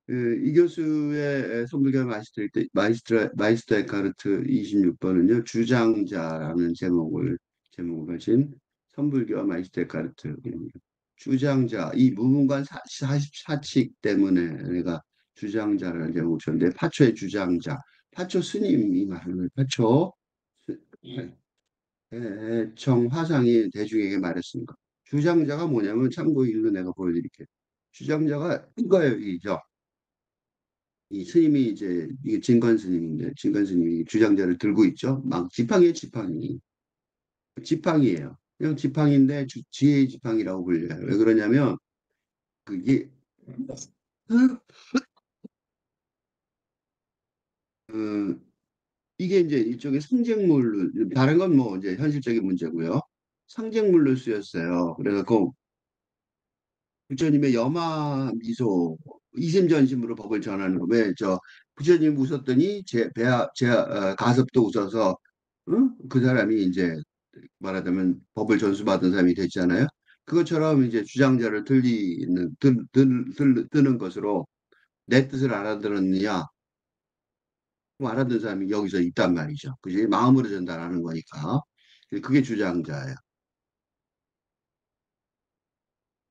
이 교수의 선불교 마이스터 에카르트 26번은요, 주장자라는 제목을 가진 선불교 마이스터 에카르트입니다. 주장자, 이 무분간 사칙 때문에 내가 주장자라는 제목을 줬는데, 파초의 주장자, 파초 스님이 말하는 거예요. 파초 청 화상이 대중에게 말했습니다. 주장자가 뭐냐면, 참고 일로 내가 보여드릴게요. 주장자가 이거예요, 이죠. 이 스님이 이제 이게 진관 스님인데 진관 스님이 주장자를 들고 있죠. 막 지팡이에요, 지팡이. 지팡이에요. 그냥 지팡이인데 지혜의 지팡이라고 불려요. 왜 그러냐면 그게 어, 이게 이제 일종의 상징물로 다른 건 뭐 이제 현실적인 문제고요. 상징물로 쓰였어요. 그래서 그 부처님의 염화 미소 이심전심으로 법을 전하는 거. 왜 저 부처님 웃었더니 제 가섭도 웃어서 그 사람이 이제 말하자면 법을 전수받은 사람이 됐잖아요. 그것처럼 이제 주장자를 드는 것으로 내 뜻을 알아들었느냐? 뭐 알아듣는 사람이 여기서 있단 말이죠. 그지? 마음으로 전달하는 거니까. 그게 주장자예요.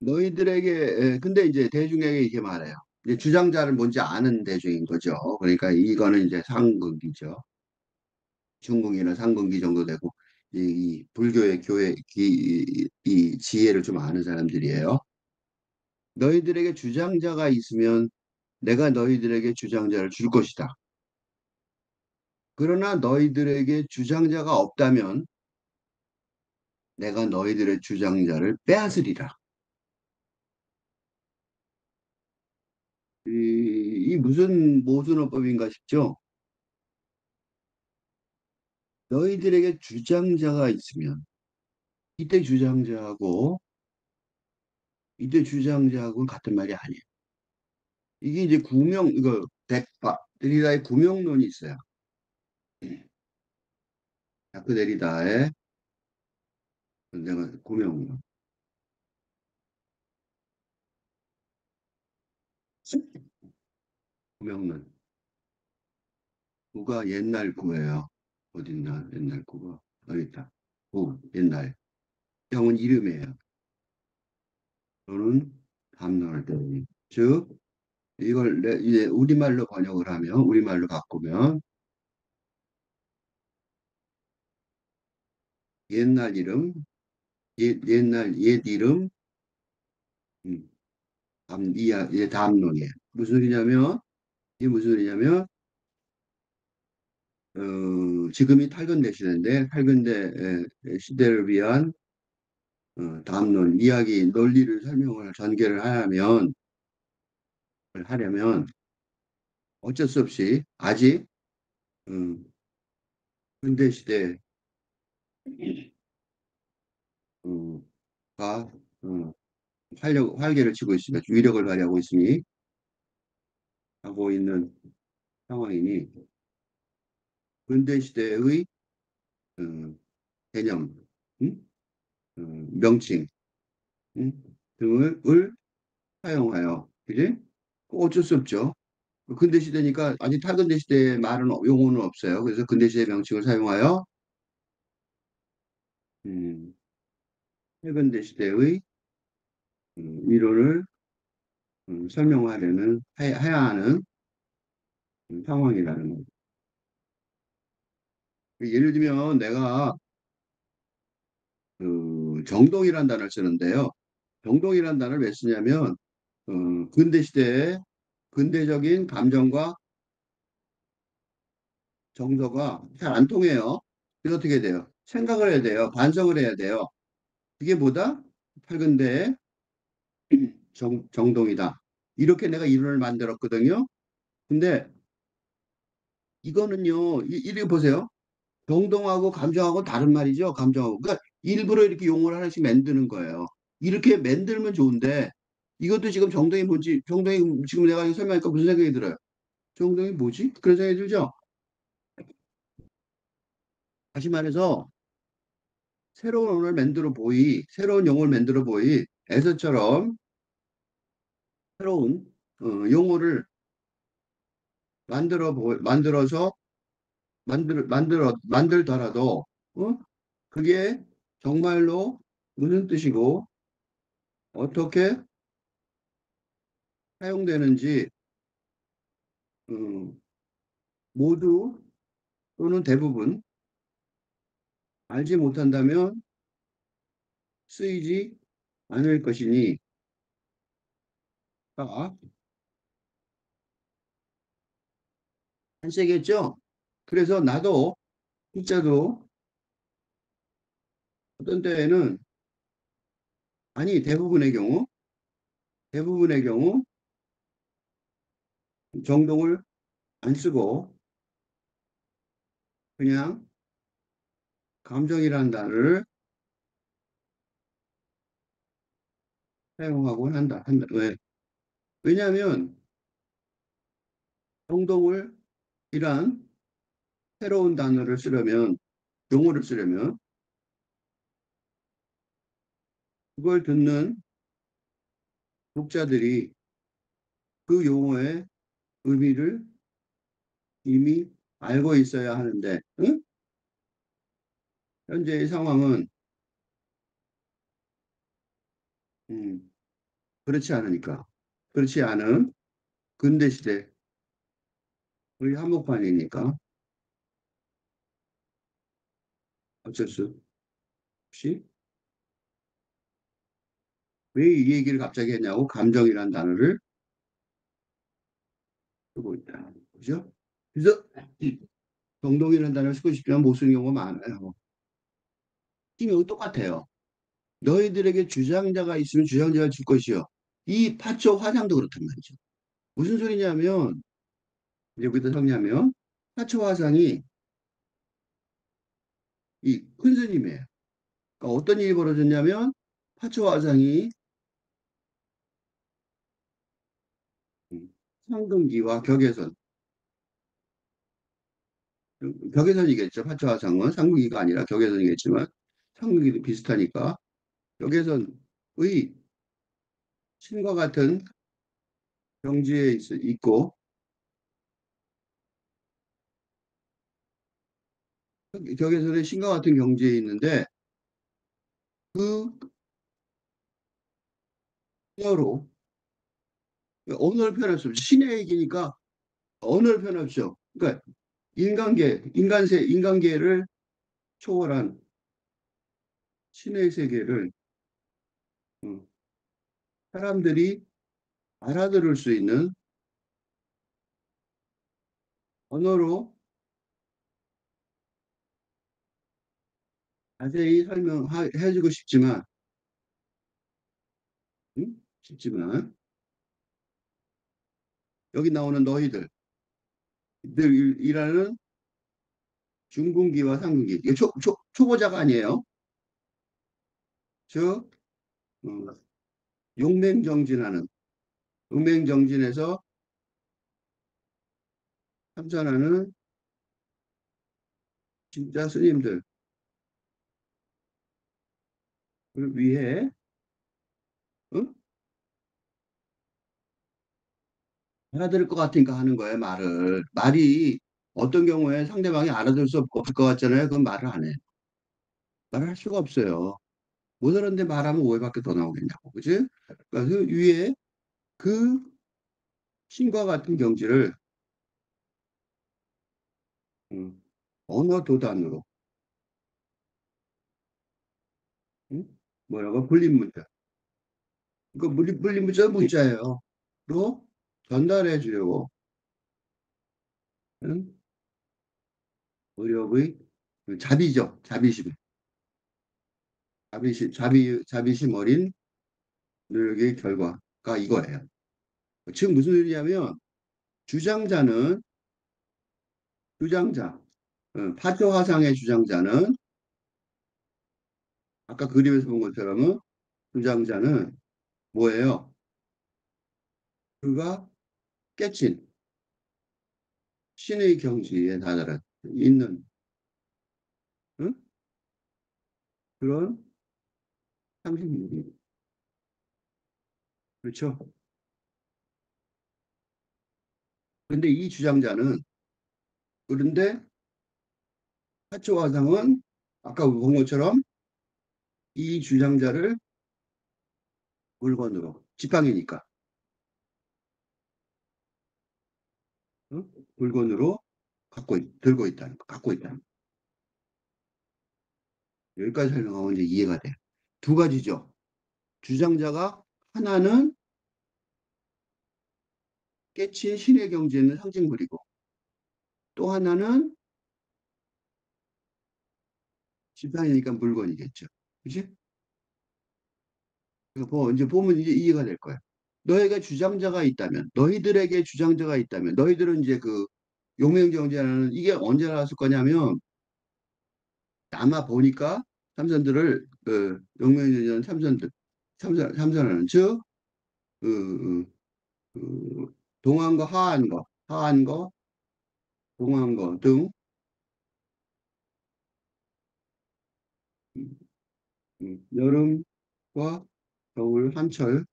너희들에게, 근데 이제 대중에게 이렇게 말해요. 이제 주장자를 뭔지 아는 대중인 거죠. 그러니까 이거는 이제 상극이죠. 중국이나 상근기 정도 되고, 이 불교의 이 지혜를 좀 아는 사람들이에요. 너희들에게 주장자가 있으면 내가 너희들에게 주장자를 줄 것이다. 그러나 너희들에게 주장자가 없다면 내가 너희들의 주장자를 빼앗으리라. 이 무슨 모순어법인가 싶죠? 너희들에게 주장자가 있으면 이때 주장자하고 이때 주장자하고는 같은 말이 아니에요. 이게 이제 이거 데리다의 구명론이 있어요. 자크 데리다의 내가 구명론. 구명론. 구가 옛날 구예요. 어딨나? 옛날 구가. 여기 있다. 구, 옛날. 형은 이름이에요. 저는 담론을 때문에. 즉, 이걸 이제 우리말로 번역을 하면, 우리말로 바꾸면, 옛날 이름, 옛날 옛 이름, 음, 담론이에요. 무슨 소리냐면, 이게 무슨 소리냐면, 지금이 탈근대 시대인데, 탈근대 시대를 위한 담론, 이야기, 논리를 전개를 하려면 어쩔 수 없이 아직 음, 근대 시대 가 활개를 치고 있으니까 위력을 발휘하고 있으니 하고 있는 상황이니 근대 시대의 음, 개념, 음? 명칭 등을 사용하여 그지? 어쩔 수 없죠. 근대 시대니까 아직 탈근대 시대의 용어는 없어요. 그래서 근대 시대 명칭을 사용하여 음, 탈근대 시대의 이론을 설명하려는 해야 하는 상황이라는 거죠. 예를 들면 내가 정동이라는 단어를 쓰는데요. 정동이라는 단어를 왜 쓰냐면 어, 근대 시대에 근대적인 감정과 정서가 잘 안 통해요. 그래서 어떻게 돼요? 생각을 해야 돼요. 반성을 해야 돼요. 그게 뭐다? 8근대의 정동이다. 이렇게 내가 이론을 만들었거든요. 근데 이거는요, 이렇게 보세요. 정동하고 감정하고 다른 말이죠. 감정하고. 그러니까 일부러 이렇게 용어를 하나씩 만드는 거예요. 이렇게 만들면 좋은데 이것도 지금 정동이 지금 내가 설명하니까 무슨 생각이 들어요? 정동이 뭐지? 그런 생각이 들죠? 다시 말해서 새로운 용어를 만들어 보이 에서처럼 새로운 용어를 만들어서 만들더라도, 어? 그게 정말로 무슨 뜻이고, 어떻게 사용되는지, 음, 모두 또는 대부분 알지 못한다면 쓰이지 않을 것이니, 아, 한세겠죠? 그래서 나도, 진짜도 어떤 때에는, 아니, 대부분의 경우, 정동을 안 쓰고, 그냥 감정이라는 단어를 사용하곤 한다. 왜? 왜냐하면, 정동을, 이란 새로운 단어를 쓰려면, 용어를 쓰려면, 그걸 듣는 독자들이 그 용어의 의미를 이미 알고 있어야 하는데, 응? 현재의 상황은, 음, 그렇지 않으니까. 그렇지 않은 근대 시대의 한복판이니까 어쩔 수 없이 왜 이 얘기를 갑자기 했냐고 감정이란 단어를 쓰고 있다. 그죠? 그래서 이 정동이라는 단어를 쓰고 싶지만 못 쓰는 경우가 많아요. 지금 여기 똑같아요. 너희들에게 주장자가 있으면 주장자가 줄 것이요. 이 파초 화상도 그렇단 말이죠. 무슨 소리냐면 여기다 정리하면 파초 화상이 이 큰 스님이에요. 그러니까 어떤 일이 벌어졌냐면 파초 화상이 상근기와 격해선 격해선이겠죠. 파초 화상은 상근기가 아니라 격해선이겠지만 상근기도 비슷하니까 격해선의 신과 같은 경지에 있고 격에서는 신과 같은 경지에 있는데 그 언어로 언어를 표현할 수 없죠. 신의 얘기니까 언어를 표현할 수 없죠. 그러니까 인간계를 초월한 신의 세계를 음, 사람들이 알아들을 수 있는 언어로 자세히 설명해주고 싶지만 싶지만 여기 나오는 너희들이라는 중군기와 상군기 이게 초보자가 아니에요. 즉 어, 용맹정진하는 용맹정진에서 참선하는 진짜 스님들을 위해 응? 알아들을 것 같으니까 하는 거예요, 말을. 말이 어떤 경우에 상대방이 알아들을 수 없을 것 같잖아요. 그건 말을 안 해. 말을 할 수가 없어요. 못 알았는데 말하면 오해밖에 더 나오겠냐고, 그지? 그러니까 그 위에 그 신과 같은 경지를 음, 언어 도단으로 뭐라고 불린문자. 이거 불린문자 문자예요. 로 전달해 주려고 하는 노력의 그 자비죠. 자비심 어린 노력의 결과가 이거예요. 지금 무슨 소리냐면 주장자는 주장자 파교 화상의 주장자는 아까 그림에서 본 것처럼은 주장자는 뭐예요? 그가 깨친 신의 경지에 다다른 있는 응? 그런 상식물이 그렇죠? 그런데 이 주장자는 그런데 사초 화상은 아까 본 것처럼 이 주장자를 물건으로 지팡이니까 응? 물건으로 들고 있다는 거, 갖고 있다는 거. 여기까지 설명하면 이제 이해가 돼. 두 가지죠. 주장자가 하나는 깨친 신의 경지에 는 상징물이고 또 하나는 지팡이니까 물건이겠죠. 그지? 이제 보면 이제 이해가 될 거야. 너희가 주장자가 있다면, 너희들에게 주장자가 있다면, 너희들은 이제 그 용맹정제하는 이게 언제 나왔을 거냐면 아마 보니까 참선들을 용맹정제하는 참선하는 즉 그, 동안거 하안거, 동안거 등 여름과 겨울 한철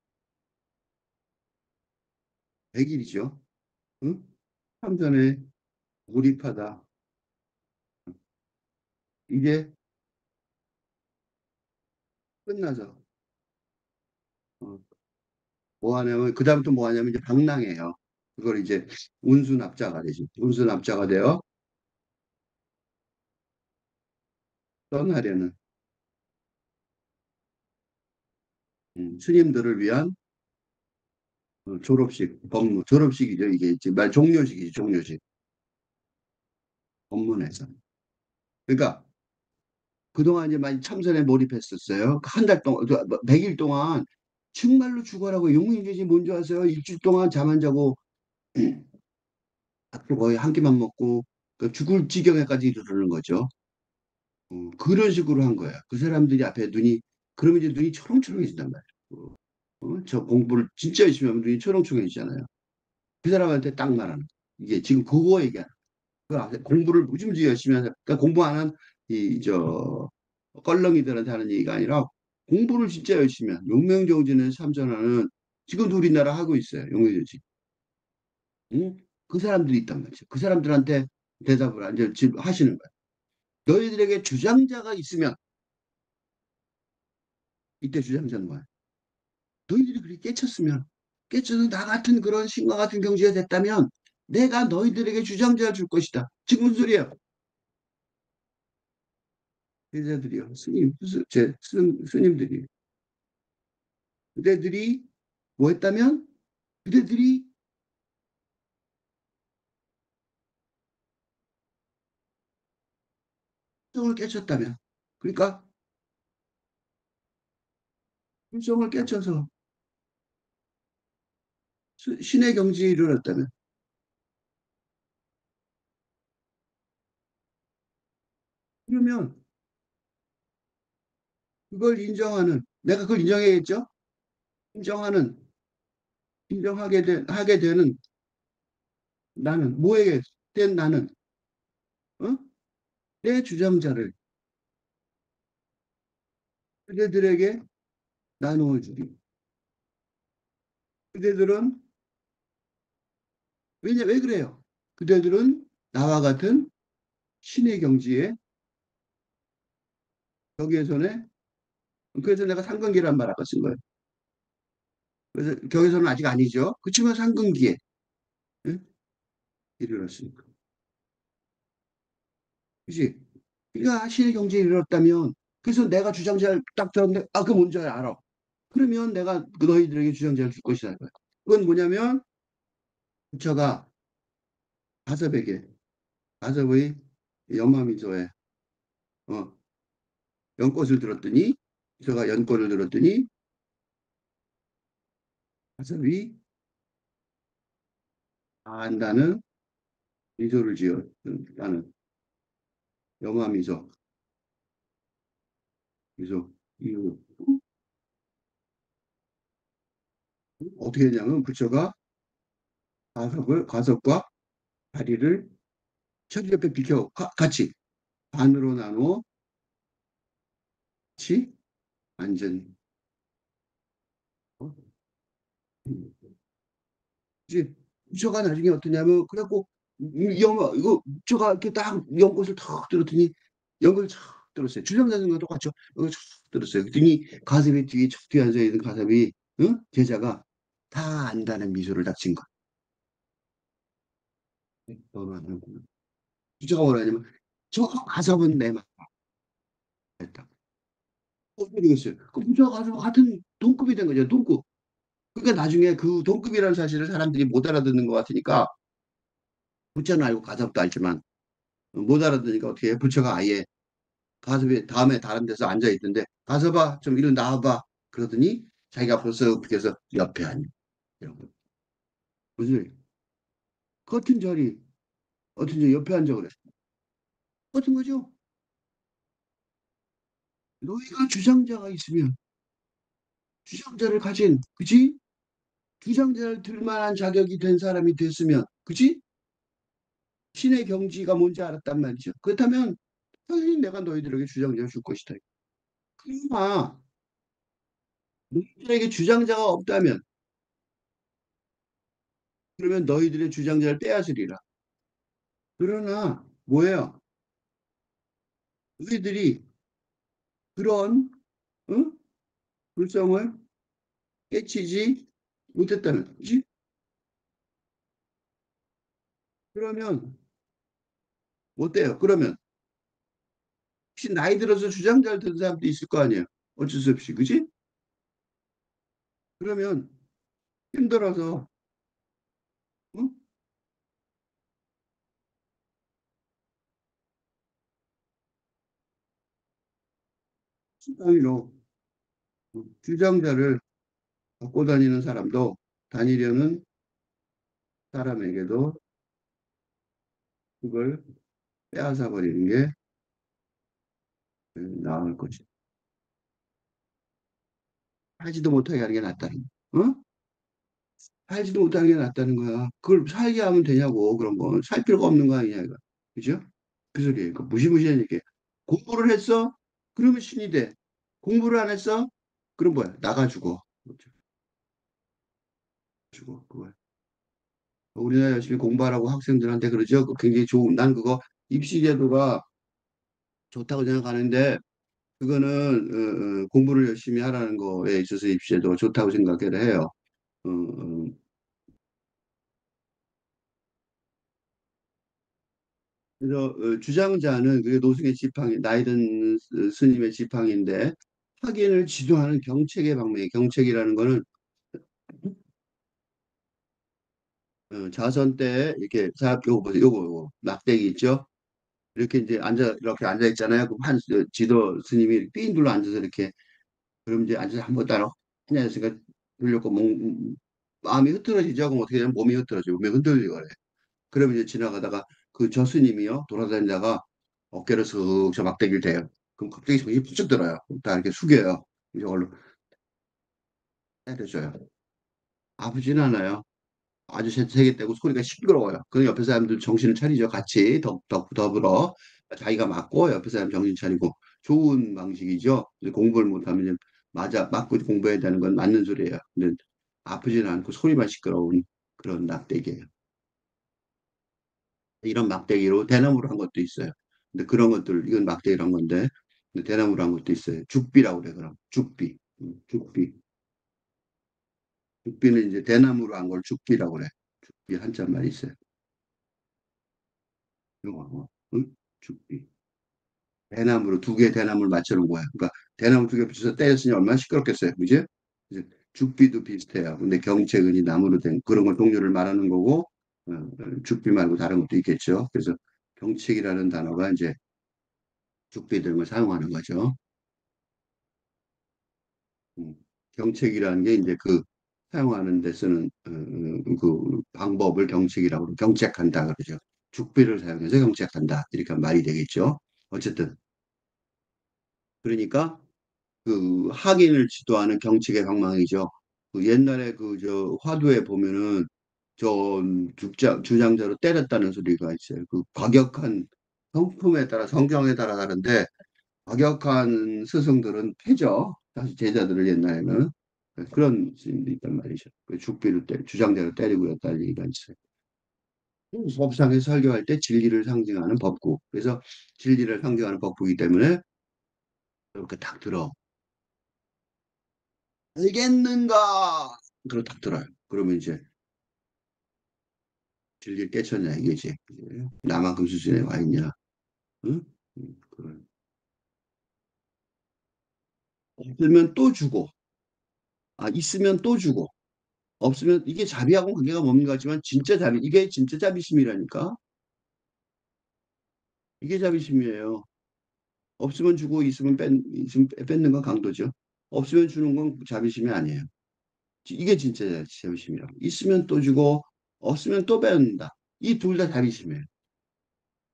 100일이죠. 응? 참선에 몰입하다. 이게 끝나서 어, 뭐 하냐면 그다음부터 뭐 하냐면 이제 방랑해요. 그걸 이제 운수납자가 되지. 운수납자가 되어 떠나려는 스님들을 위한 졸업식, 졸업식이죠. 이게 이제 말 종료식이지, 종료식. 법문에서. 그러니까 그동안 이제 많이 참선에 몰입했었어요. 한 달 동안, 100일 동안 정말로 죽어라고 용인되지 뭔지 아세요? 일주일 동안 잠 안 자고 앞으로 거의 한 끼만 먹고 그 죽을 지경에까지 이르르는 거죠. 그런 식으로 한 거야. 그 사람들이 앞에 그러면 이제 눈이 초롱초롱해진단 말이야. 저 공부를 진짜 열심히 하면 눈이 초롱초롱해지잖아요. 그 사람한테 딱 말하는 거야. 이게 지금 그거 얘기하는 거야. 그 앞에 공부를 무지무지 열심히 하는, 그러니까 공부 안 한, 껄렁이들한테 하는 얘기가 아니라 공부를 진짜 열심히 한, 용맹정진에 참전하는, 지금도 우리나라 하고 있어요. 용맹정진. 응? 그 사람들이 있단 말이죠. 그 사람들한테 대답을 이제 지금 하시는 거예요. 너희들에게 주장자가 있으면, 이때 주장자는 뭐야? 너희들이 그렇게 깨쳐서 나 같은 그런 신과 같은 경지가 됐다면 내가 너희들에게 주장자를 줄 것이다. 지금 무슨 소리야? 제자들이요. 스님들이. 그대들이 뭐 했다면? 그대들이 불성을 깨쳤다면. 그러니까 불성을 깨쳐서 신의 경지에 이르렀다면. 그러면 그걸 인정하는, 내가 그걸 인정해야겠죠? 인정하는, 하게 되는 나는, 뭐에 된 나는, 어? 내 주장자를 그대들에게 나누어 주리. 그대들은 왜 그래요? 그대들은 나와 같은 신의 경지에 경계선에 그래서 내가 상근기란 말 아까 쓴 거예요. 그래서 경계선은 아직 아니죠. 그렇지만 상근기에 응? 이르렀으니까. 그지? 그러니까 신의 경지에 이르렀다면 그래서 내가 주장자를 딱 들었는데 그 뭔지 알아. 그러면 내가 그 너희들에게 주장자를 줄 것이다. 그건 뭐냐면 부처가 가섭에게 가섭의 연마미소에 어, 연꽃을 들었더니 부처가 연꽃을 들었더니 가섭이 안다는 미소를 지어 나는 영화미소 미소 이후 어떻게 했냐면 부처가 가석과 다리를 천지 옆에 비켜 같이 반으로 나누어 같이 앉은 어? 그치? 부처가 나중에 어떠냐면 그래갖고 이거 부처가 이렇게 딱 연꽃을 탁 들었더니 연꽃을 탁 들었어요. 주장자전과 똑같죠. 연꽃을 탁 들었어요. 그랬더니 가섭이 뒤에 척 뒤에 앉아 있는 가섭이 응? 제자가 다 안다는 미소를 닥친 거야. 너는 안 하는구나. 부처가 뭐라 하냐면 저 가섭은 내 맞다. 되겠어요. 그 부처가 가섭 같은 동급이 된 거죠. 동급. 그러니까 나중에 그 동급이라는 사실을 사람들이 못 알아듣는 것 같으니까 부처는 알고 가섭도 알지만 못 알아듣으니까 어떻게 해? 부처가 아예 가섭이 다음에 다른 데서 앉아 있던데 가섭아 좀 이리 나와봐 그러더니 자기가 벌써 그래서 옆에 앉아 이런 거. 무슨 소리? 같은 자리 어떤 자 옆에 앉아 그래 같은 거죠. 너희가 주장자가 있으면 주장자를 가진 그지 주장자를 들 만한 자격이 된 사람이 됐으면 그지 신의 경지가 뭔지 알았단 말이죠. 그렇다면 당연히 내가 너희들에게 주장자를 줄 것이다. 그러나 너희들에게 주장자가 없다면 그러면 너희들의 주장자를 빼앗으리라. 그러나 뭐예요? 너희들이 그런 응? 불성을 깨치지 못했다면, 그지? 그러면 어때요? 그러면 혹시 나이 들어서 주장자를 든 사람도 있을 거 아니에요? 어쩔 수 없이, 그지? 그러면 힘들어서 응? 수강으로 주장자를 갖고 다니는 사람도 다니려는 사람에게도 그걸 빼앗아 버리는 게 나을 거지. 하지도 못하게 하는 게 낫다는 거. 어? 살지도 못하는 게 낫다는 거야. 그걸 살게 하면 되냐고, 그런 거. 살 필요가 없는 거 아니냐, 이거. 그죠? 그 소리예요. 그 무시무시한 얘기. 공부를 했어? 그러면 신이 돼. 공부를 안 했어? 그럼 뭐야? 나가 죽어. 죽어. 그거야. 우리나라 열심히 공부하라고 학생들한테 그러죠. 굉장히 좋은, 난 그거 입시 제도가 좋다고 생각하는데, 그거는, 공부를 열심히 하라는 거에 있어서 입시 제도가 좋다고 생각을 해요. 그래서 주장자는 그게 노승의 지팡이, 나이든 스님의 지팡이인데 학인을 지도하는 경책의 방법이에요. 경책이라는 거는 자선 때 이렇게 요거 보세요. 요거 낙대기 있죠? 이렇게 이제 이렇게 앉아 있잖아요. 그럼 지도 스님이 삥 둘러 앉아서 이렇게 그럼 이제 앉아서 한번 따라 앉아있으니까 들렸고 마음이 흐트러지죠. 그럼 어떻게 되냐면 몸이 흐트러지고 몸이 흔들리고 그래. 그러면 이제 지나가다가 그 저스님이요 돌아다니다가 어깨를 슥 저 막대기를 대요. 그럼 갑자기 정신이 부쩍 들어요. 다 이렇게 숙여요. 이걸로 때려줘요. 아프진 않아요. 아주 세게 떼고 소리가 시끄러워요. 그 옆에 사람들 정신을 차리죠. 같이 더불어 자기가 맞고 옆에 사람 정신 차리고 좋은 방식이죠. 이제 공부를 못하면 이제 맞아 맞고 공부해야 되는 건 맞는 소리예요. 근데 아프지는 않고 소리만 시끄러운 그런 낙대기예요. 이런 막대기로 대나무로 한 것도 있어요. 근데 그런 것들 이건 막대기란 건데 근데 대나무로 한 것도 있어요. 죽비라고 그래 그럼 죽비. 죽비. 죽비는 이제 대나무로 한 걸 죽비라고 그래. 죽비 한자말이 있어요. 이거 응? 죽비. 대나무로 두 개의 대나무를 맞춰놓은 거야. 그러니까 대나무 두 개 붙여서 때렸으니 얼마나 시끄럽겠어요. 그지? 이제 죽비도 비슷해요. 근데 경책은 이 나무로 된 그런 걸 동료를 말하는 거고 죽비 말고 다른 것도 있겠죠. 그래서 경책이라는 단어가 이제 죽비 등을 사용하는 거죠. 음, 경책이라는 게 이제 그 사용하는 데 쓰는 그 방법을 경책이라고 그러고 경책한다 그러죠. 죽비를 사용해서 경책한다. 이렇게 말이 되겠죠. 어쨌든 그러니까 그 학인을 지도하는 경책의 방망이죠. 그 옛날에 그 저 화두에 보면은 저 주장자로 때렸다는 소리가 있어요. 그 과격한 성품에 따라 성경에 따라 다른데 과격한 스승들은 패죠. 사실 제자들을 옛날에는 그런 스님도 있단 말이죠. 그 주장자를 때리고 했다는 얘기가 있어요. 법상에서 설교할 때 진리를 상징하는 법구. 그래서 진리를 상징하는 법구이기 때문에 이렇게 딱 들어. 알겠는가? 그리고 딱 들어요. 그러면 이제 진리를 깨쳤냐 이게지. 나만큼 수준에 와 있냐? 응? 그걸 없으면 또 주고, 아 있으면 또 주고, 없으면 이게 자비하고 관계가 없는 것 같지만 진짜 자비, 이게 진짜 자비심이라니까. 이게 자비심이에요. 없으면 주고 있으면 뺏는 건 강도죠. 없으면 주는 건 자비심이 아니에요. 이게 진짜 자비심이라고. 있으면 또 주고 없으면 또 빼앗는다. 이 둘 다 자비심이에요.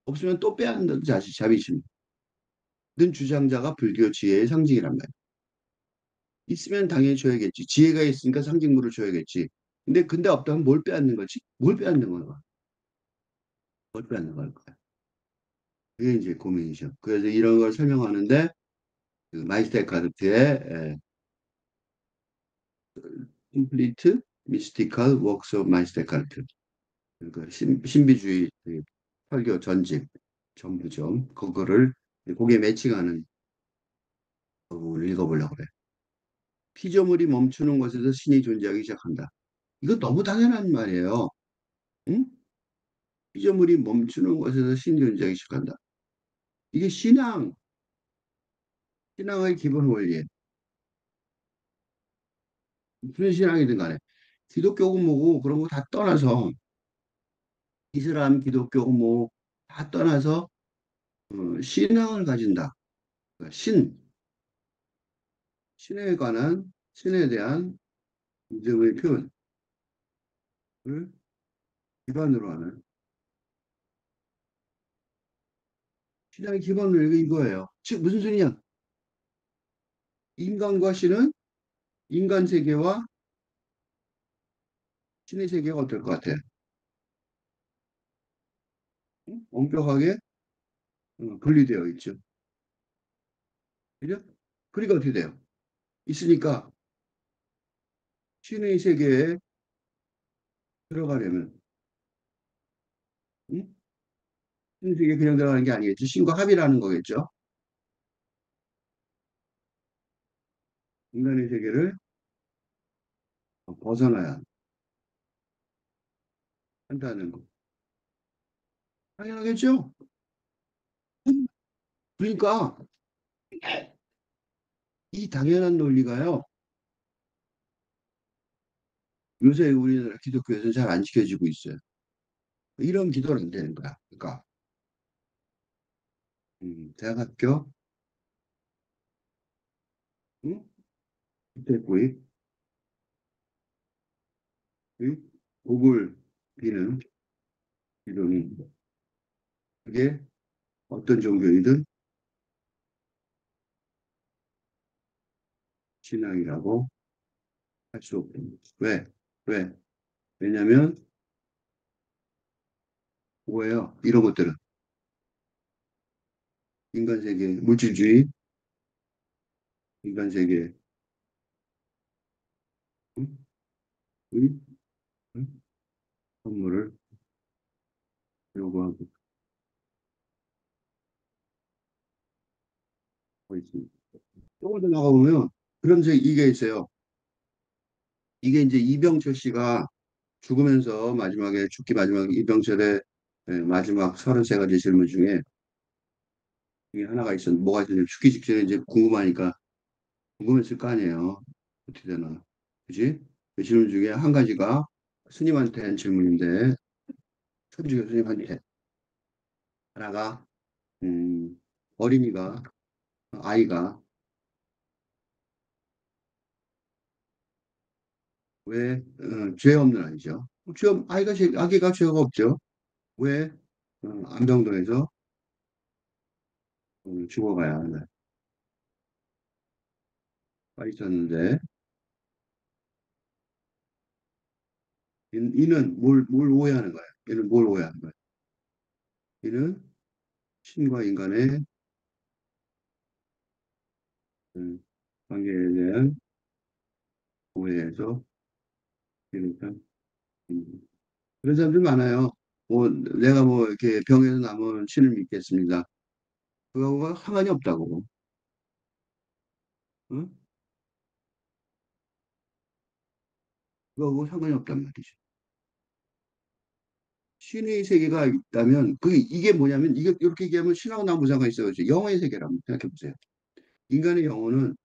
없으면 또 빼앗는다는 자비심. 는 주장자가 불교 지혜의 상징이란 말이에요. 있으면 당연히 줘야겠지. 지혜가 있으니까 상징물을 줘야겠지. 근데 없다면 뭘 빼앗는 거지? 뭘 빼앗는 거야? 뭘 빼앗는 걸까? 그게 이제 고민이죠. 그래서 이런 걸 설명하는데 그 마이스테카르트의 Complete Mystical Works of 마이스테카르트, 그러니까 신비주의 그 설교 전집 전부점 그거를 거기에 매칭하는 부분을 읽어보려고 그래. 피조물이 멈추는 곳에서 신이 존재하기 시작한다. 이거 너무 당연한 말이에요. 응? 피조물이 멈추는 곳에서 신이 존재하기 시작한다. 이게 신앙의 기본 원리예요. 무슨 신앙이든 간에 기독교고 뭐고 그런 거 다 떠나서 이슬람, 기독교 뭐 다 떠나서 신앙을 가진다. 그러니까 신에 관한 신에 대한 믿음의 표현을 기반으로 하는 신앙의 기본은 이거예요. 즉 무슨 소리냐? 인간과 신은 인간 세계와 신의 세계가 어떨 것 같아요? 응? 엄격하게 분리되어 있죠. 그죠? 그러니까 어떻게 돼요? 있으니까 신의 세계에 들어가려면 응? 신의 세계에 그냥 들어가는 게 아니겠죠. 신과 합의라는 거겠죠. 인간의 세계를 벗어나야 한다는 거. 당연하겠죠. 그러니까 이 당연한 논리가요. 요새 우리나라 기독교에서 잘 안 지켜지고 있어요. 이런 기도는 안 되는 거야. 그러니까 대학 교 응? 구입, 곡을 비는 기도는 그게 어떤 종교이든 신앙이라고 할 수 없다. 왜? 왜? 왜냐하면 뭐예요? 이런 것들은 인간 세계, 물질주의, 인간 세계, 응? 응? 응? 선물을 요구하고 있습니다. 조금 더 나가보면 그런 이게 있어요. 이게 이제 이병철 씨가 죽으면서 마지막에 죽기 마지막에 이병철의 마지막 33가지 질문 중에 이게 하나가 뭐가 있었냐면 죽기 직전에 이제 궁금했을 거 아니에요. 어떻게 되나. 그지? 그 질문 중에 한 가지가 스님한테 한 질문인데 천주교 스님한테 하나가 어린이가 아이가 왜 죄 없는 아이죠. 아기가 죄가 없죠. 왜 안병동에서 죽어가야 하나 있었는데 이는 뭘 오해하는 거야? 이는 뭘 오해하는 거야? 이는 신과 인간의 음, 관계에 대한 오해에서 비롯한 그런 사람들 많아요. 내가 뭐 이렇게 병에서 남은 신을 믿겠습니다. 그거하고 상관이 없다고. 응? 그거하고 상관이 없단 말이죠. 신의 세계가 있다면 이게 뭐냐면 이게 이렇게 얘기하면 신하고 나무 상관 있어요. 영혼의 세계라고 생각해 보세요. 인간의 영혼은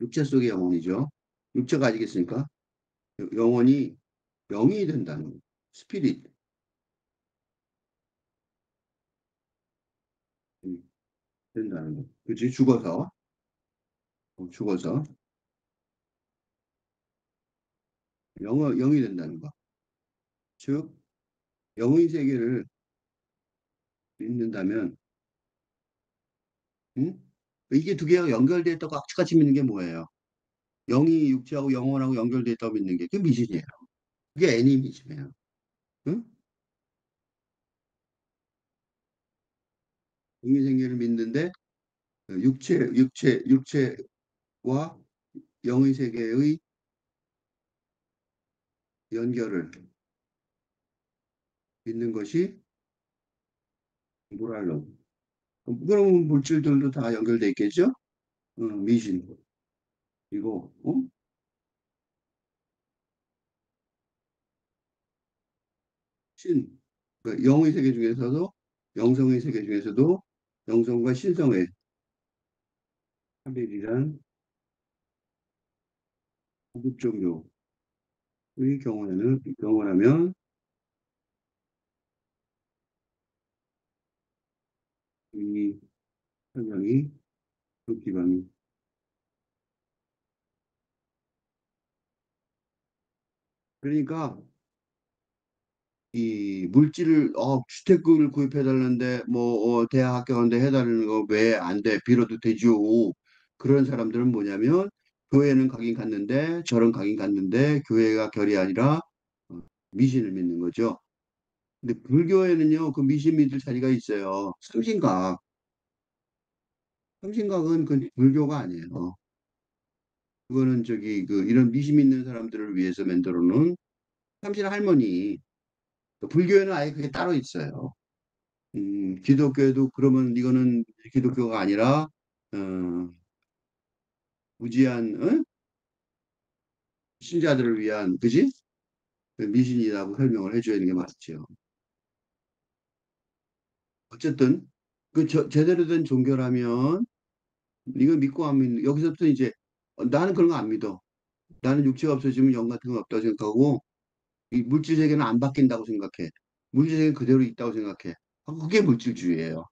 육체 속의 영혼이죠. 육체가 아니겠습니까? 영혼이 영이 된다는 거. 스피릿 된다는 거. 그치? 죽어서 영이 된다는 거. 즉 영의 세계를 믿는다면, 응? 이게 두 개가 연결돼 있다고 악취같이 믿는 게 뭐예요? 영이 육체하고 영혼하고 연결돼 있다고 믿는 게 그게 미신이에요. 그게 애니미즘이에요. 응? 영의 세계를 믿는데 육체와 영의 세계의 연결을 믿는 것이 모랄로. 그럼 물질들도 다 연결돼 있겠죠? 미신. 그리고 신. 그 영의 세계 중에서도 영성의 세계 중에서도 영성과 신성의 합일이란 고급 종교의 경우라면 이 설명이 그 기반이. 그러니까 이 물질을 주택을 구입해 달라는데 뭐 대학 학교 가는데 해달라는 거 왜 안 돼? 빌어도 되죠. 그런 사람들은 뭐냐면 교회는 가긴 갔는데 저런 가긴 갔는데 교회가 결이 아니라 어, 미신을 믿는 거죠. 근데 불교에는요 그 미신 믿을 자리가 있어요. 상신각은 그 불교가 아니에요. 그거는 이런 미신 믿는 사람들을 위해서 만들어 놓은 삼신 할머니. 불교에는 아예 그게 따로 있어요. 기독교에도 그러면 이거는 기독교가 아니라 어, 무지한 신자들을 위한 그지? 그 미신이라고 설명을 해줘야 하는 게 맞죠. 어쨌든 제대로 된 종교라면 이거 믿고 안 믿는 여기서부터 이제 나는 그런 거 안 믿어. 나는 육체가 없어지면 영 같은 건 없다고 생각하고 이 물질 세계는 안 바뀐다고 생각해. 물질 세계는 그대로 있다고 생각해. 그게 물질주의예요.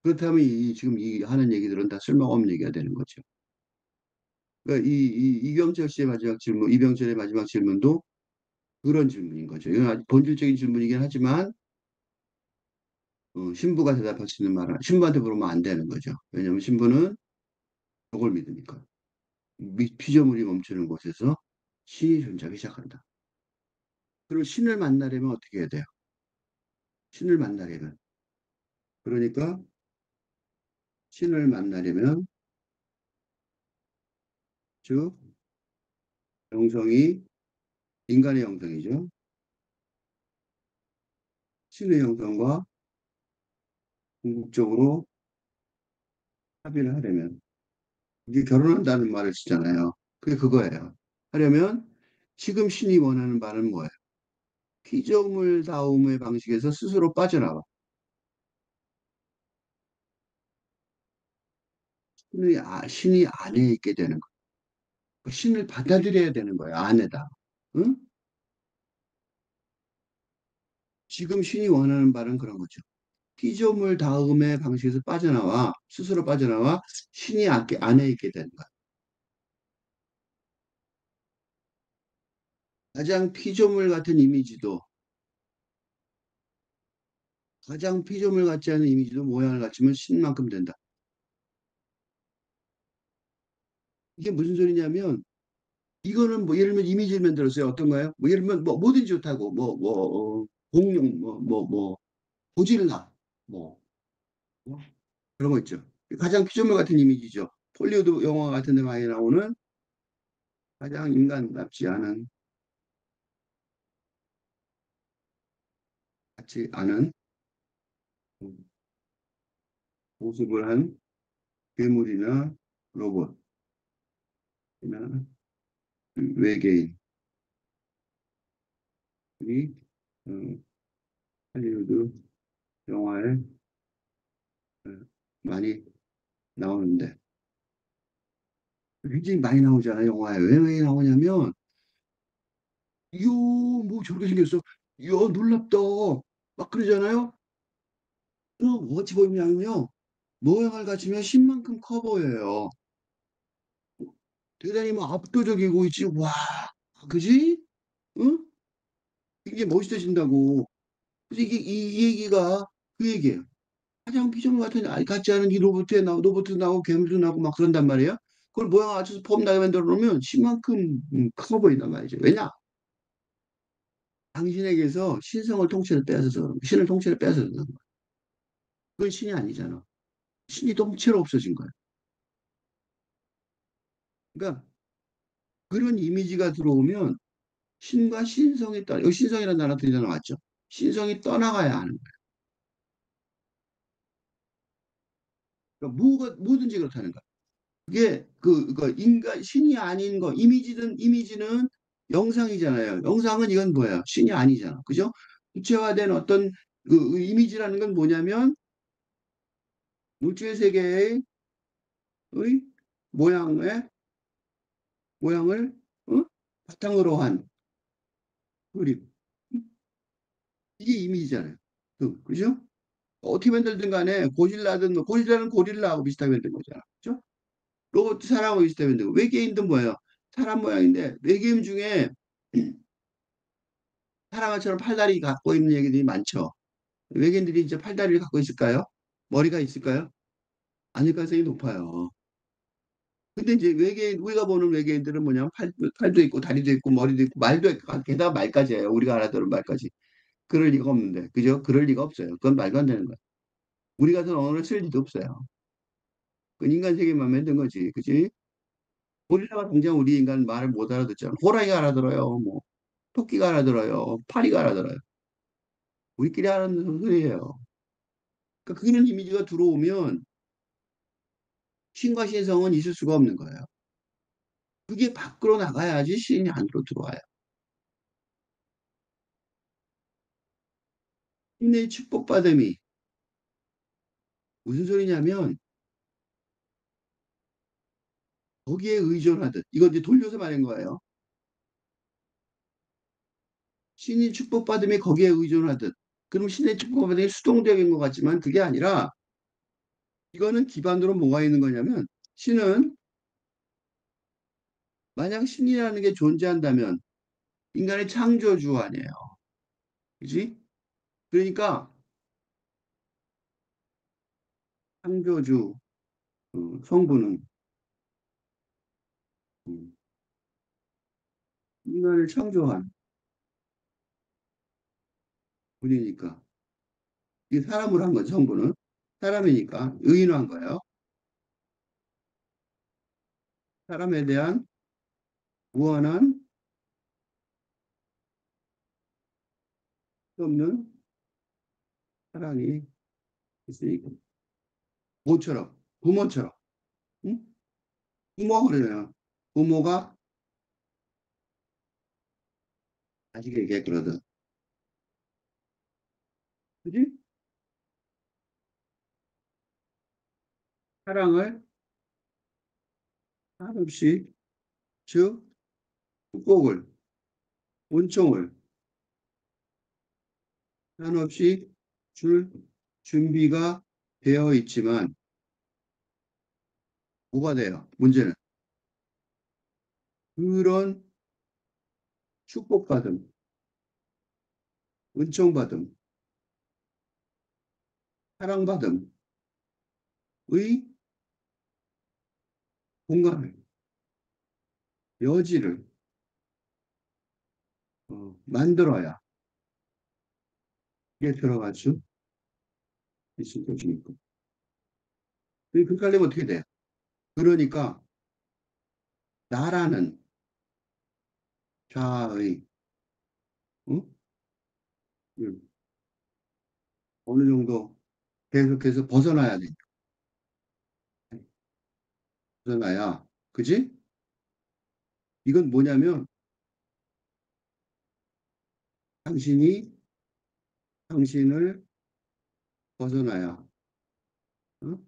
그렇다면 지금 이 하는 얘기들은 다 쓸모없는 얘기가 되는 거죠. 그러니까 이병철 씨의 마지막 질문, 이병철의 마지막 질문도 그런 질문인 거죠. 이건 아주 본질적인 질문이긴 하지만 신부가 대답할 수 있는 말은 신부한테 물으면 안 되는 거죠. 왜냐하면 신부는 그걸 믿으니까. 피조물이 멈추는 곳에서 신이 존재하기 시작한다. 그리고 신을 만나려면 어떻게 해야 돼요? 신을 만나려면. 그러니까 신을 만나려면 즉 영성이 인간의 영성이죠. 신의 영성과 궁극적으로 합의를 하려면 이게 결혼한다는 말을 쓰잖아요. 그게 그거예요. 하려면 지금 신이 원하는 바는 뭐예요? 피조물다움의 방식에서 스스로 빠져나와. 신이 안에 있게 되는 거예요. 그 신을 받아들여야 되는 거예요. 안에다. 응? 지금 신이 원하는 바는 그런 거죠. 피조물 다음의 방식에서 빠져나와 스스로 빠져나와 신이 안에 있게 되는 거예요. 가장 피조물 같은 이미지도 가장 피조물 같지 않은 이미지도 모양을 갖추면 신만큼 된다. 이게 무슨 소리냐면 이거는 뭐 예를 들면 이미지를 만들었어요. 어떤가요? 뭐 예를 들면 뭐 뭐든지 좋다고 공룡 고질라 뭐, 뭐 그런 거 있죠. 가장 피조물 같은 이미지죠. 폴리우드 영화 같은 데 많이 나오는 가장 인간답지 않은 같지 않은 모습을 한 괴물이나 로봇이나 외계인이 어, 할리우드 영화에 어, 많이 나오는데 굉장히 많이 나오잖아요. 영화에 왜 나오냐면 이야 뭐 저렇게 생겼어. 이야 놀랍다. 막 그러잖아요. 어찌 보냐면요. 모양을 갖추면 신만큼 커 보여요. 대단히 뭐 압도적이고 있지. 와, 그지? 응? 이게 멋있어진다고. 그래서 이 얘기가 그 얘기예요. 가장 비전 같은 같지 않은 이 로봇도 나오고 괴물도 나오고 막 그런단 말이에요. 그걸 모양 맞춰서 폼 나게 만들어 놓으면 신만큼 커 보인단 말이죠. 왜냐? 당신에게서 신성을 통째로 빼앗아서 그런 거야. 신을 통째로 빼앗아서 그런 거야. 그건 신이 아니잖아. 신이 통째로 없어진 거야. 그러니까 그런 이미지가 들어오면 신과 신성이 여기 신성이라는 단어 들이 나왔죠. 신성이 떠나가야 하는 거예요. 그러니까 뭐든지 그렇다는 거야. 그게 그 인간 신이 아닌 거 이미지는 영상이잖아요. 영상은 이건 뭐예요? 신이 아니잖아. 그죠? 구체화된 어떤 그 이미지라는 건 뭐냐면 물질 세계의 모양의 모양을 어? 바탕으로 한 그림. 이게 이미지잖아요. 그죠? 어떻게 만들든 간에 고질라든 뭐 고질라는 고릴라하고 비슷하게 만든 거잖아. 그죠? 로봇도 사람하고 비슷하게 만든 거. 외계인도 뭐예요? 사람 모양인데 외계인 중에 사람처럼 팔다리 갖고 있는 얘기들이 많죠. 외계인들이 이제 팔다리를 갖고 있을까요? 머리가 있을까요? 아닐 가능성이 높아요. 근데 이제 우리가 보는 외계인들은 뭐냐면 팔도 있고 다리도 있고 머리도 있고 말도 있고 게다가 말까지 해요. 우리가 알아들은 말까지. 그럴 리가 없는데. 그죠? 그럴 리가 없어요. 그건 말도 안 되는 거예요. 우리 같은 언어를 쓸 리도 없어요. 그건 인간 세계만 만든 거지. 그지? 고릴라가 당장 우리 인간 말을 못 알아듣잖아. 호랑이가 알아들어요. 뭐 토끼가 알아들어요. 파리가 알아들어요. 우리끼리 알아듣는 소리예요. 그러니까 그런 이미지가 들어오면 신과 신성은 있을 수가 없는 거예요. 그게 밖으로 나가야지 신이 안으로 들어와요. 신의 축복받음이 무슨 소리냐면 거기에 의존하듯 이거 이제 돌려서 말한 거예요. 신이 축복받음이 거기에 의존하듯 그럼 신의 축복받음이 수동적인 것 같지만 그게 아니라 이거는 기반으로 뭐가 있는 거냐면 신은 만약 신이라는 게 존재한다면 인간의 창조주 아니에요. 그지? 그러니까 창조주 성부는 음, 인간을 창조한 분이니까 이 사람을 한 거죠. 성부는 사람이니까 의인한 거예요. 사람에 대한 무한한 수 없는 사랑이 있으니까 모처럼 부모처럼 응? 부모가 그래요. 부모가 자식에게 그러듯 그지? 사랑을 한없이 즉 축복을 은총을 한없이 줄 준비가 되어 있지만 뭐가 돼요? 문제는 그런 축복받음, 은총받음, 사랑받음의 공간을 여지를 만들어야 이게 들어갈 수 있을 것이니까. 그렇게 하려면 어떻게 돼요? 그러니까 나라는 자아의 어? 어느 정도 계속해서 벗어나야 돼. 벗어나야. 그지? 이건 뭐냐면 당신이 당신을 벗어나야. 어?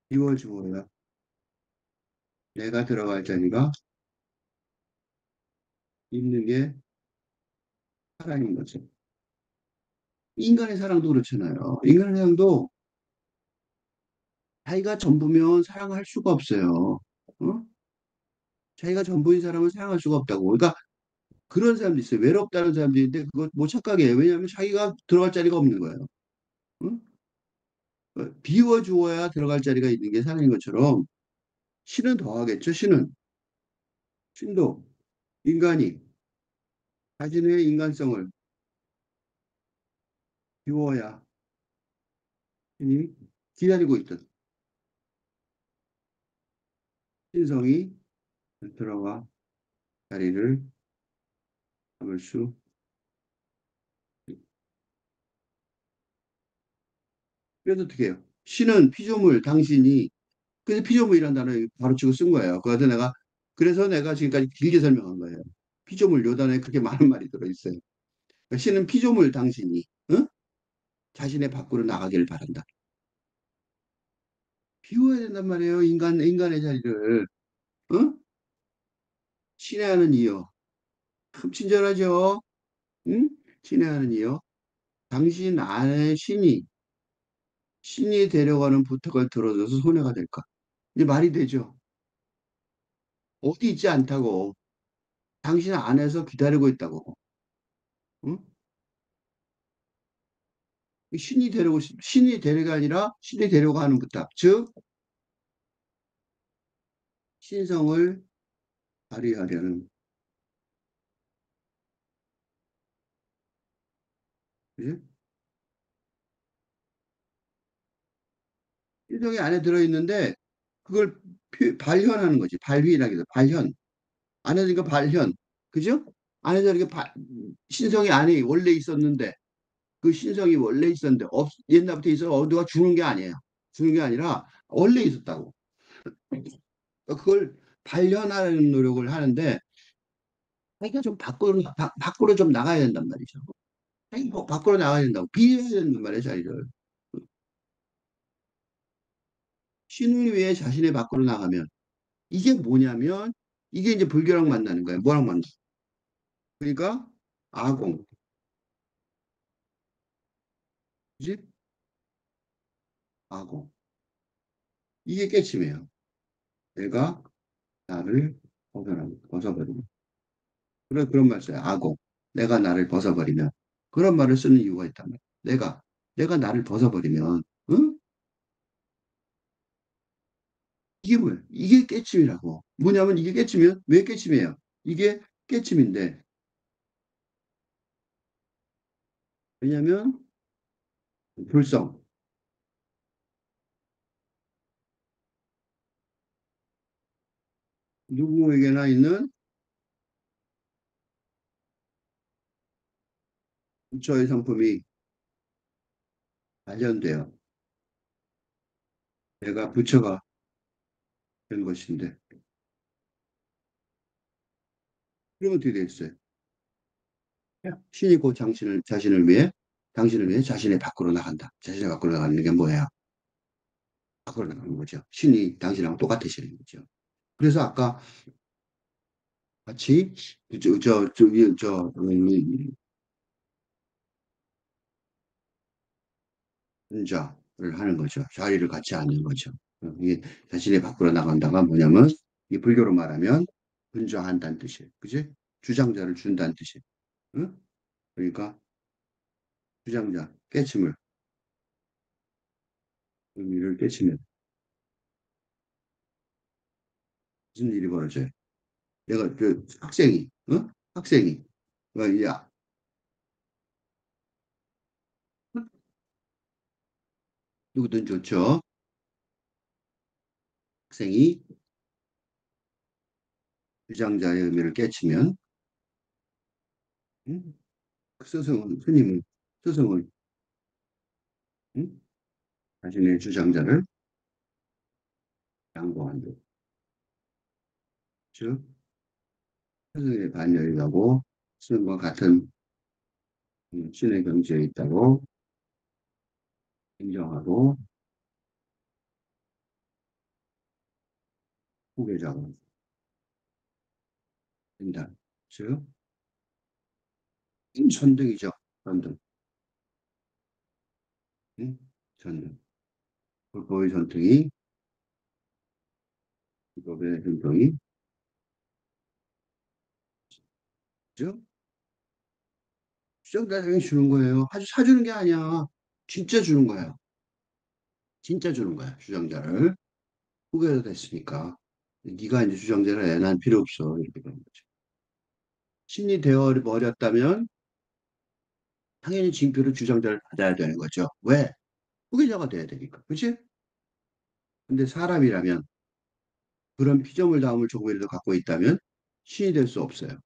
비워주어야 내가 들어갈 자리가 있는 게 사랑인 거죠. 인간의 사랑도 그렇잖아요. 인간의 사랑도 자기가 전부면 사랑할 수가 없어요. 어? 자기가 전부인 사람을 사랑할 수가 없다고. 그러니까 그런 사람도 있어요. 외롭다는 사람도 있는데 그거 못 착각해요. 왜냐하면 자기가 들어갈 자리가 없는 거예요. 어? 비워주어야 들어갈 자리가 있는 게 사랑인 것처럼 신은 더하겠죠. 신도 인간이 자신의 인간성을 비워야 신이 기다리고 있던 신성이 들어가 자리를 잡을 수 있- 그래서 어떻게 해요? 신은 피조물 당신이 그래서 피조물이라는 단어 바로 치고 쓴 거예요. 그래서 내가 지금까지 길게 설명한 거예요. 피조물 요 단어에 그렇게 많은 말이 들어있어요. 그러니까 신은 피조물 당신이 어? 자신의 밖으로 나가기를 바란다. 비워야 된단 말이에요. 인간의 자리를. 어? 친애하는 이요. 참 친절하죠. 응? 친애하는 이요. 당신 안에 신이 데려가는 부탁을 들어줘서 손해가 될까? 이제 말이 되죠. 어디 있지 않다고. 당신 안에서 기다리고 있다고. 응? 신이 데려가 아니라 신이 데려가는 부탁. 즉, 신성을 발휘하려는. 그지? 신성이 안에 들어있는데 그걸 발현하는 거지. 발휘라기도 발현. 안에 들니까 발현. 그죠? 안에서 이렇게 신성이 안에 원래 있었는데 그 신성이 원래 있었는데 옛날부터 있어 누가 주는 게 아니에요. 주는 게 아니라 원래 있었다고. 그걸 발현하는 노력을 하는데 자기가 좀 밖으로 좀 나가야 된단 말이죠. 자기 뭐 밖으로 나가야 된다고 비워야 된단 말이에요, 자기를. 신을 위해 자신의 밖으로 나가면 이게 뭐냐면 이게 이제 불교랑 만나는 거예요. 뭐랑 만나? 그러니까 아공, 그지? 아공. 이게 깨침이에요. 내가 나를 벗어버리면. 그런 말 써요. 아공. 내가 나를 벗어버리면. 그런 말을 쓰는 이유가 있단 말이에요. 내가 나를 벗어버리면, 응? 이게 뭐예요? 이게 깨침이라고. 뭐냐면 이게 깨침이면, 왜 깨침이에요? 이게 깨침인데, 왜냐면, 불성. 누구에게나 있는 부처의 성품이 발현돼요. 내가 부처가 된 것인데. 그러면 어떻게 되겠어요? 신이 곧 당신을 위해 자신의 밖으로 나간다. 자신의 밖으로 나가는 게 뭐예요? 밖으로 나가는 거죠. 신이 당신하고 똑같으시는 거죠. 그래서 아까 같이 저기 혼자를 하는 거죠. 자리를 같이 앉는 거죠. 이게 자신의 밖으로 나간다가 뭐냐면 이 불교로 말하면 분주한다는 뜻이에요. 그지? 주장자를 준다는 뜻이에요. 응? 그러니까 주장자 깨침을 의미를 깨치면 무슨 일이 벌어져요? 내가 그 학생이 어? 학생이 야 누구든 좋죠. 학생이 주장자의 의미를 깨치면 응? 그 스승은 스님은 스승은 응? 자신의 주장자를 양보한다. 즉, 스승의 반열이라고 스승과 같은 신의 경지에 있다고 인정하고 후계자가 된다. 즉, 전등이죠. 전등. 응? 전등. 불법의 전등이, 불법의 전등이, 즉, 수정자에게 주는 거예요. 아주 사주는 게 아니야. 진짜 주는 거야. 진짜 주는 거야. 주정자를. 후계자 됐으니까. 네가 이제 주정자를 해. 난 필요 없어. 이렇게 되는 거죠. 신이 되어 버렸다면 당연히 징표로 주정자를 받아야 되는 거죠. 왜? 후계자가 돼야 되니까. 그치? 근데 사람이라면 그런 피조물 다음을 조금이라도 갖고 있다면 신이 될 수 없어요.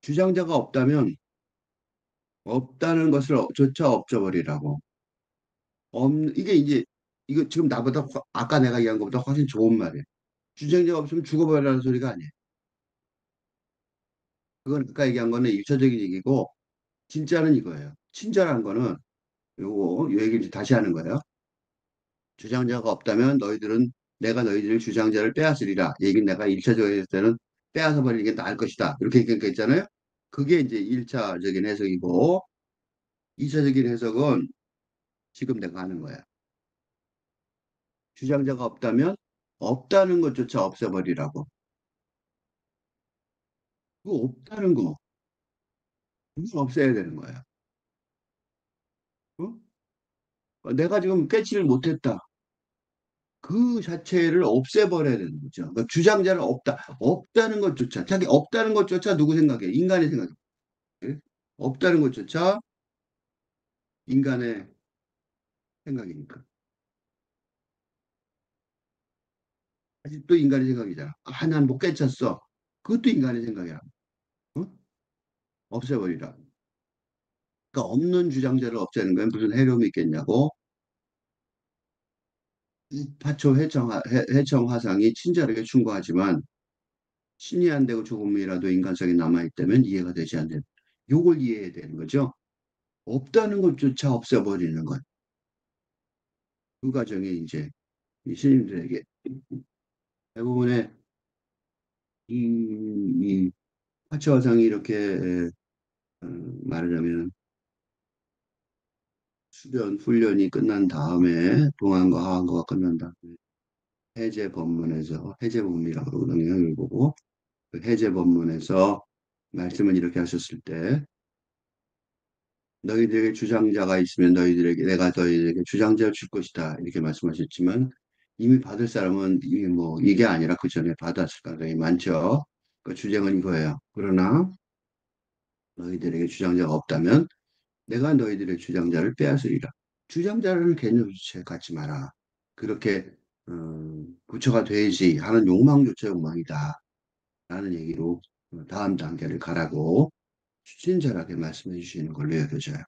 주장자가 없다면 없다는 것을 조차 없애버리라고. 이게 이제 이거 지금 나보다 아까 내가 얘기한 것보다 훨씬 좋은 말이에요. 주장자가 없으면 죽어버리라는 소리가 아니에요. 그건 아까 얘기한 거는 일차적인 얘기고 진짜는 이거예요. 친절한 거는 요 얘기를 이제 다시 하는 거예요. 주장자가 없다면 너희들은 내가 너희들 주장자를 빼앗으리라. 얘기는 내가 일차적인 했을 때는 빼앗아 버리는 게 나을 것이다. 이렇게 얘기했잖아요. 그게 이제 일차적인 해석이고 이차적인 해석은 지금 내가 하는 거야. 주장자가 없다면 없다는 것조차 없애버리라고. 그 없다는 거, 그거 없애야 되는 거야. 어? 내가 지금 깨치를 못했다. 그 자체를 없애버려야 되는 거죠. 그러니까 주장자는 없다. 없다는 것조차, 자기 없다는 것조차 누구 생각해? 인간의 생각이에요. 없다는 것조차 인간의 생각이니까. 아직도 인간의 생각이잖아. 아, 난 못 깨쳤어. 그것도 인간의 생각이야. 어? 없애버리라. 그러니까 없는 주장자를 없애는 건 무슨 해로움이 있겠냐고. 파초 해청 화상이 친절하게 충고하지만 신이 안 되고 조금이라도 인간성이 남아있다면 이해가 되지 않는. 요걸 이해해야 되는 거죠. 없다는 것조차 없애버리는 것. 그 과정이 이제 이 스님들에게 대부분의 이 파초 화상이 이렇게 어, 말하자면 수련 훈련이 끝난 다음에 동안과 하한거가 끝난 다음에 해제 법문에서 해제 법문이라고 그러거든요. 영향을 보고 그 해제 법문에서 말씀을 이렇게 하셨을 때 너희들에게 주장자가 있으면 너희들에게 내가 너희들에게 주장자를 줄 것이다 이렇게 말씀하셨지만 이미 받을 사람은 이미 뭐 이게 아니라 그 전에 받았을 가능성이 많죠. 그 주장은 이거예요. 그러나 너희들에게 주장자가 없다면 내가 너희들의 주장자를 빼앗으리라. 주장자라는 개념 자체 갖지 마라. 그렇게 부처가 돼야지 하는 욕망조차 욕망이다. 라는 얘기로 다음 단계를 가라고 친절하게 말씀해 주시는 걸로 여겨져요.